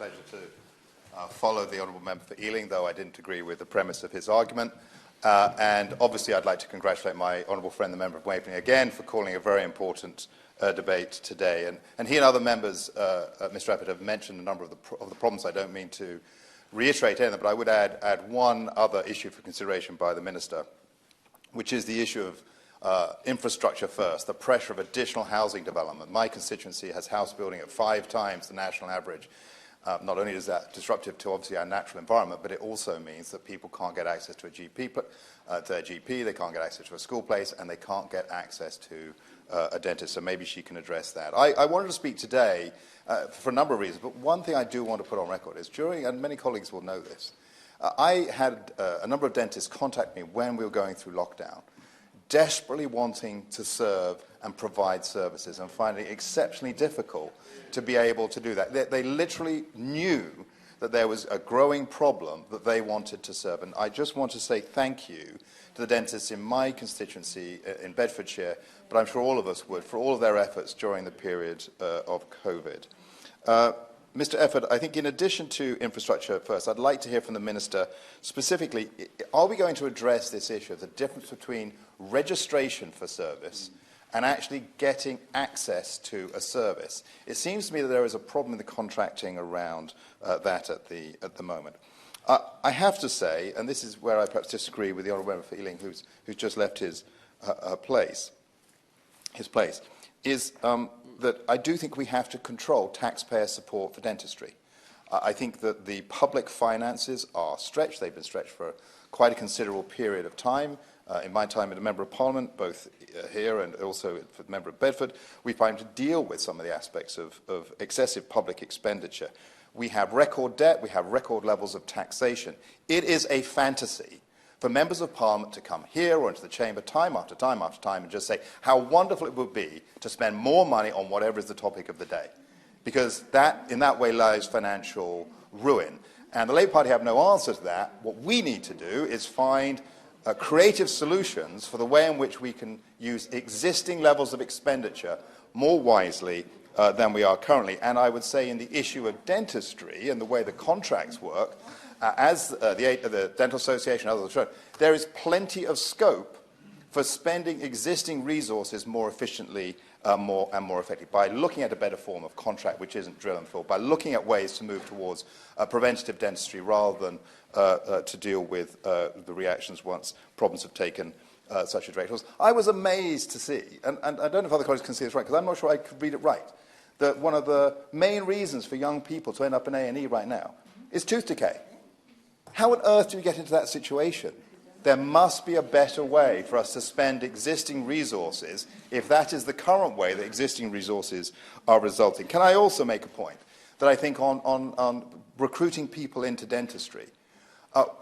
pleasure to follow the Honourable Member for Ealing, though I didn't agree with the premise of his argument. And obviously I'd like to congratulate my Honourable friend, the Member of Waverley, again for calling a very important debate today. And he and other members, Mr. Eppert, have mentioned a number of the problems. I don't mean to reiterate any of them, but I would add one other issue for consideration by the Minister, which is the issue of infrastructure first, the pressure of additional housing development. My constituency has house building at 5 times the national average. Not only is that disruptive to obviously our natural environment, but it also means that people can't get access to a GP, they can't get access to a school place, and they can't get access to a dentist. So maybe she can address that. I wanted to speak today for a number of reasons, but one thing I do want to put on record is and many colleagues will know this, I had a number of dentists contact me when we were going through lockdown, desperately wanting to serve and provide services and finding it exceptionally difficult to be able to do that. They literally knew that there was a growing problem that they wanted to serve. And I just want to say thank you to the dentists in my constituency in Bedfordshire, but I'm sure all of us would, for all of their efforts during the period of COVID. Mr. Eppert, I think in addition to infrastructure first, I'd like to hear from the Minister specifically, are we going to address this issue of the difference between registration for service and actually getting access to a service? It seems to me that there is a problem in the contracting around that at the moment. I have to say, and this is where I perhaps disagree with the Honourable Member for Ealing, who's just left his place, is that I do think we have to control taxpayer support for dentistry. I think that the public finances are stretched. They've been stretched for quite a considerable period of time. In my time as a Member of Parliament, both here and also for the Member of Bedford, we've been to deal with some of the aspects of excessive public expenditure. We have record debt, we have record levels of taxation. It is a fantasy for Members of Parliament to come here or into the Chamber time after time after time and just say how wonderful it would be to spend more money on whatever is the topic of the day. Because in that way lies financial ruin. And the Labour Party have no answer to that. What we need to do is find creative solutions for the way in which we can use existing levels of expenditure more wisely than we are currently. And I would say in the issue of dentistry and the way the contracts work, as the Dental Association and others have shown, there is plenty of scope for spending existing resources more efficiently and more effectively by looking at a better form of contract which isn't drill and fill, by looking at ways to move towards preventative dentistry rather than to deal with the reactions once problems have taken such a direction. I was amazed to see, and I don't know if other colleagues can see this right, because I'm not sure I could read it right, that one of the main reasons for young people to end up in A&E right now is tooth decay. How on earth do we get into that situation? There must be a better way for us to spend existing resources if that is the current way that existing resources are resulting. Can I also make a point that I think on recruiting people into dentistry?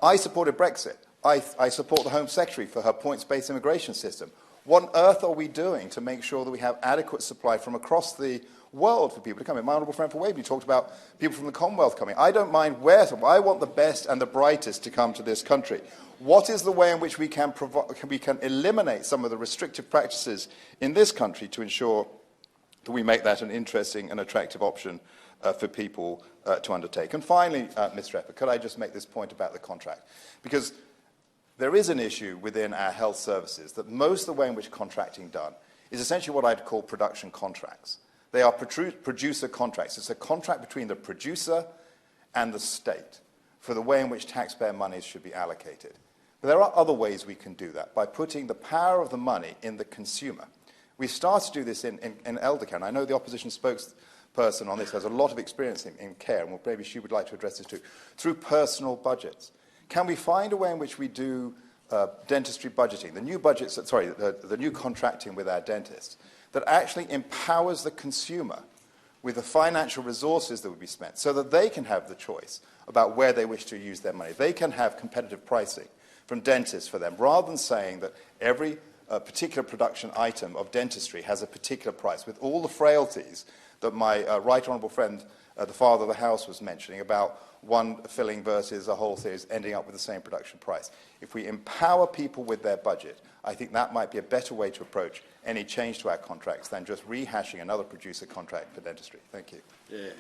I supported Brexit. I support the Home Secretary for her points-based immigration system. What on earth are we doing to make sure that we have adequate supply from across the world for people to come in? My honourable friend for Waverley talked about people from the Commonwealth coming. I don't mind where to. I want the best and the brightest to come to this country. What is the way in which we can eliminate some of the restrictive practices in this country to ensure that we make that an interesting and attractive option for people to undertake? And finally, Mr. Eppert, could I just make this point about the contract? Because there is an issue within our health services that most of the way in which contracting done is essentially what I'd call production contracts. They are producer contracts. It's a contract between the producer and the state for the way in which taxpayer monies should be allocated. But there are other ways we can do that by putting the power of the money in the consumer. We've started to do this in elder care, and I know the opposition spokesperson on this has a lot of experience in care, and maybe she would like to address this too, through personal budgets. Can we find a way in which we do dentistry budgeting, the new contracting with our dentists, that actually empowers the consumer with the financial resources that would be spent so that they can have the choice about where they wish to use their money. They can have competitive pricing from dentists for them, rather than saying that every particular production item of dentistry has a particular price, with all the frailties that my right honourable friend, the father of the house, was mentioning about one filling versus a whole series ending up with the same production price. If we empower people with their budget, I think that might be a better way to approach any change to our contracts than just rehashing another producer contract for dentistry. Thank you. Yeah.